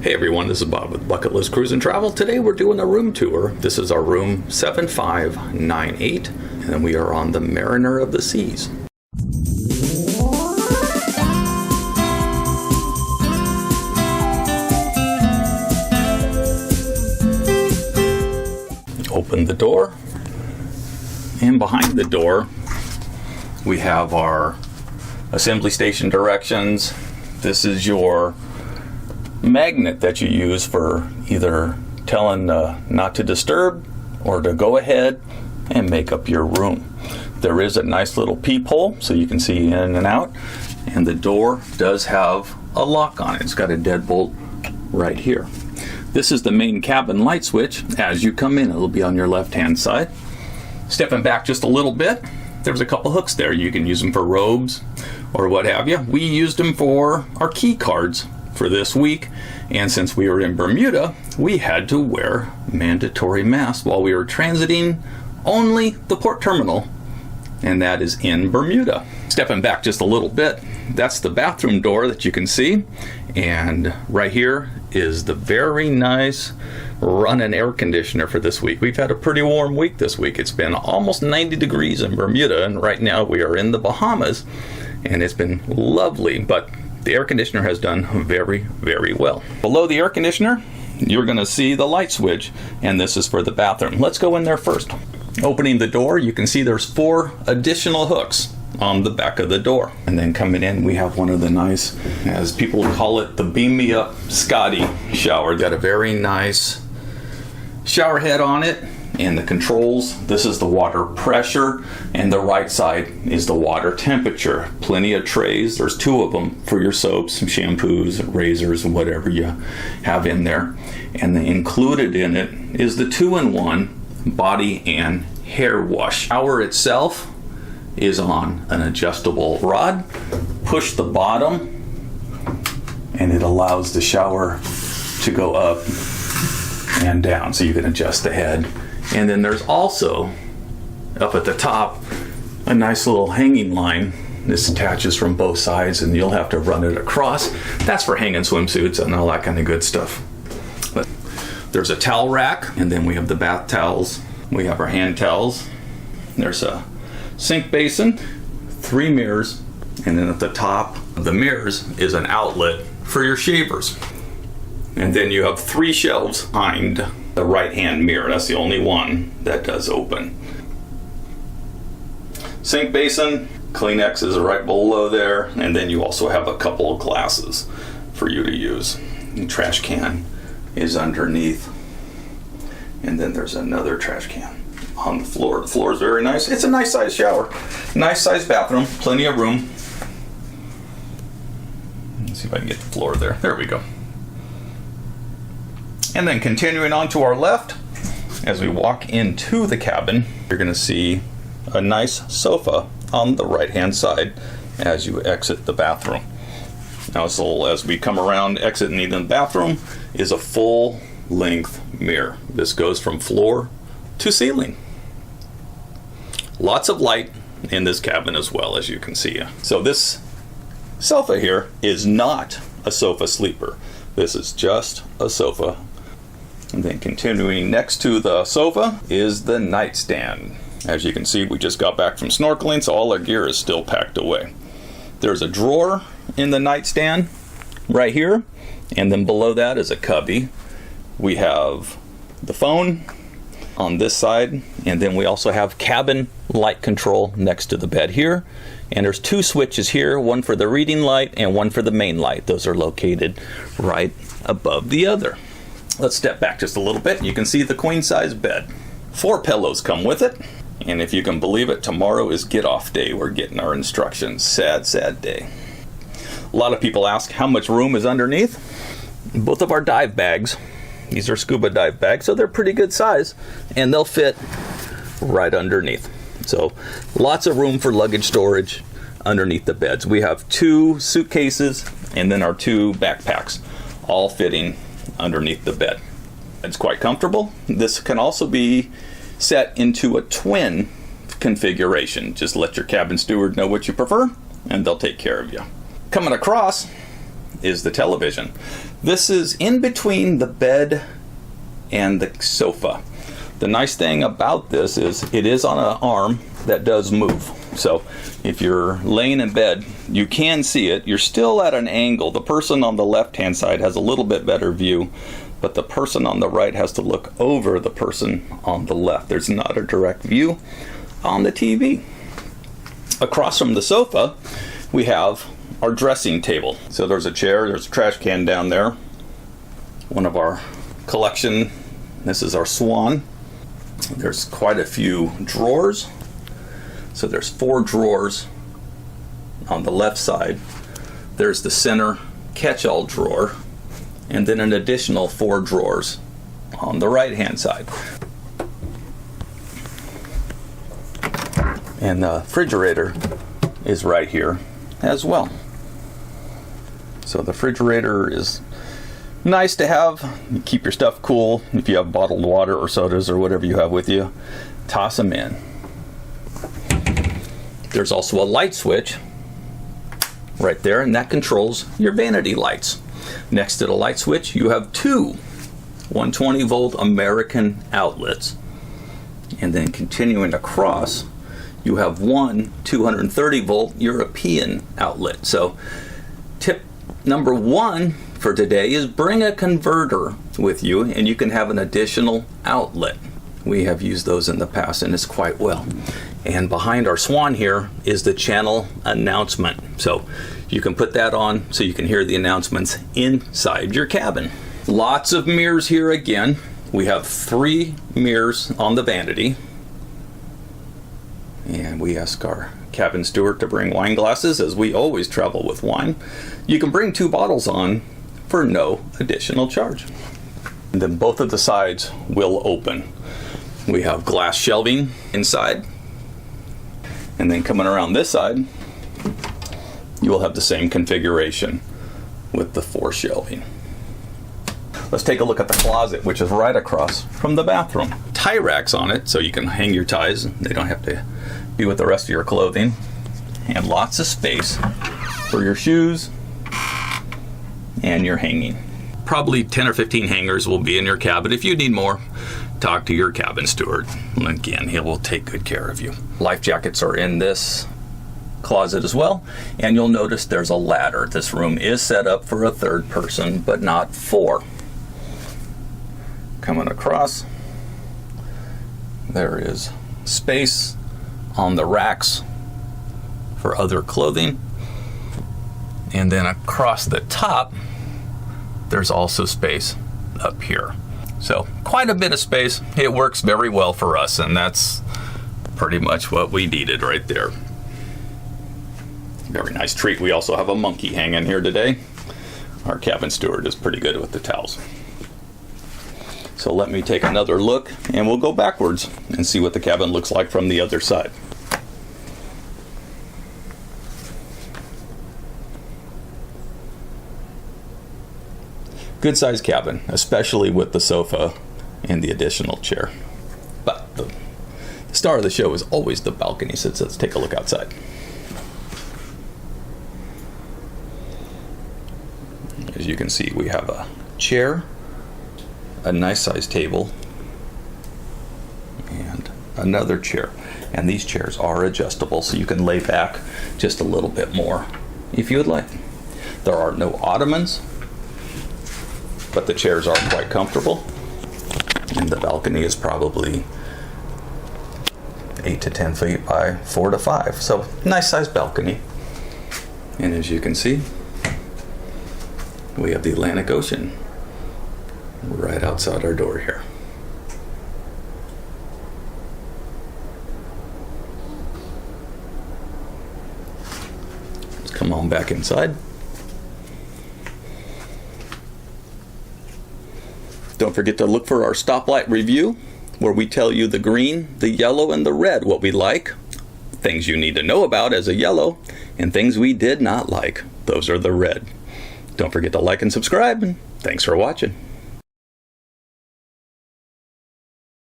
Hey everyone, this is Bob with Bucket List Cruise and Travel. Today we're doing a room tour. This is our room 7598, and we are on the Mariner of the Seas. Open the door, and behind the door we have our assembly station directions. This is your magnet that you use for either telling not to disturb or to go ahead and make up your room. There is a nice little peephole so you can see in and out, and the door does have a lock on it. It's got a deadbolt right here. This is the main cabin light switch. As you come in, it'll be on your left hand side. Stepping back just a little bit, there's a couple hooks there. You can use them for robes or what have you. We used them for our key cards for this week, and since we were in Bermuda, we had to wear mandatory masks while we were transiting only the port terminal, and that is in Bermuda. Stepping back just a little bit, that's the bathroom door that you can see, and right here is the very nice running air conditioner for this week. We've had a pretty warm week this week. It's been almost 90 degrees in Bermuda, and right now we are in the Bahamas, and it's been lovely, but the air conditioner has done very, very well. Below the air conditioner, you're going to see the light switch, and this is for the bathroom. Let's go in there first. Opening the door, you can see there's 4 additional hooks on the back of the door. And then coming in, we have one of the nice, as people call it, the Beam Me Up Scotty shower. Got a very nice shower head on it. And the controls, this is the water pressure, and the right side is the water temperature. Plenty of trays, there's 2 of them for your soaps, shampoos, razors, whatever you have in there. And included in it is the 2-in-1 body and hair wash. Shower itself is on an adjustable rod. Push the bottom, and it allows the shower to go up and down, so you can adjust the head. And then there's also, up at the top, a nice little hanging line. This attaches from both sides, and you'll have to run it across. That's for hanging swimsuits and all that kind of good stuff. But there's a towel rack, and then we have the bath towels. We have our hand towels. There's a sink basin, 3 mirrors, and then at the top of the mirrors is an outlet for your shavers. And then you have 3 shelves behind the right-hand mirror. That's the only one that does open. Sink basin, Kleenex is right below there, and then you also have a couple of glasses for you to use. The trash can is underneath, and then there's another trash can on the floor. The floor is very nice. It's a nice size shower, nice size bathroom, plenty of room. Let's see if I can get the floor there. There we go. And then continuing on to our left, as we walk into the cabin, you're going to see a nice sofa on the right-hand side as you exit the bathroom. Now, so as we come around, exiting the bathroom is a full-length mirror. This goes from floor to ceiling. Lots of light in this cabin as well, as you can see. So this sofa here is not a sofa sleeper. This is just a sofa. And then continuing next to the sofa is the nightstand. As you can see, we just got back from snorkeling, so all our gear is still packed away. There's a drawer in the nightstand right here, and then below that is a cubby. We have the phone on this side, and then we also have cabin light control next to the bed here. And there's 2 switches here, one for the reading light and one for the main light. Those are located right above the other. Let's step back just a little bit. You can see the queen size bed. 4 pillows come with it. And if you can believe it, tomorrow is get off day. We're getting our instructions. Sad, sad day. A lot of people ask how much room is underneath. Both of our dive bags, these are scuba dive bags, so they're pretty good size, and they'll fit right underneath. So lots of room for luggage storage underneath the beds. We have 2 suitcases and then our 2 backpacks, all fitting underneath the bed. It's quite comfortable. This can also be set into a twin configuration. Just let your cabin steward know what you prefer, and they'll take care of you. Coming across is the television. This is in between the bed and the sofa. The nice thing about this is it is on an arm that does move. So if you're laying in bed, you can see it. You're still at an angle. The person on the left-hand side has a little bit better view, but the person on the right has to look over the person on the left. There's not a direct view on the TV. Across from the sofa, we have our dressing table. So there's a chair, there's a trash can down there. One of our collection, this is our Swan. There's quite a few drawers. So there's 4 drawers on the left side. There's the center catch-all drawer, and then an additional 4 drawers on the right-hand side. And the refrigerator is right here as well. So the refrigerator is nice to have. You keep your stuff cool. If you have bottled water or sodas or whatever you have with you, toss them in. There's also a light switch right there, and that controls your vanity lights. Next to the light switch, you have 2 120 volt American outlets. And then continuing across, you have 1 230 volt European outlet. So tip number 1 for today is bring a converter with you, and you can have an additional outlet. We have used those in the past, and it's quite well. And behind our Swan here is the channel announcement. So you can put that on so you can hear the announcements inside your cabin. Lots of mirrors here again. We have 3 mirrors on the vanity. And we ask our cabin steward to bring wine glasses, as we always travel with wine. You can bring 2 bottles on for no additional charge. And then both of the sides will open. We have glass shelving inside. And then coming around this side, you will have the same configuration with the 4 shelving. Let's take a look at the closet, which is right across from the bathroom. Tie racks on it, so you can hang your ties. They don't have to be with the rest of your clothing. And lots of space for your shoes and your hanging. Probably 10 or 15 hangers will be in your cabin. If you need more, talk to your cabin steward. Again, he will take good care of you. Life jackets are in this closet as well, and you'll notice there's a ladder. This room is set up for a 3rd person, but not 4. Coming across, there is space on the racks for other clothing, and then across the top there's also space up here. So quite a bit of space. It works very well for us, and that's pretty much what we needed right there. Very nice treat. We also have a monkey hanging here today. Our cabin steward is pretty good with the towels. So let me take another look, and we'll go backwards and see what the cabin looks like from the other side. Good sized cabin, especially with the sofa and the additional chair. But the star of the show is always the balcony, so let's take a look outside. As you can see, we have a chair, a nice sized table, and another chair. And these chairs are adjustable, so you can lay back just a little bit more if you would like. There are no ottomans, but the chairs are quite comfortable. And the balcony is probably 8 to 10 feet by 4 to 5. So nice sized balcony. And as you can see, we have the Atlantic Ocean right outside our door here. Let's come on back inside. Don't forget to look for our stoplight review, where we tell you the green, the yellow, and the red, what we like, things you need to know about as a yellow, and things we did not like. Those are the red. Don't forget to like and subscribe, and thanks for watching.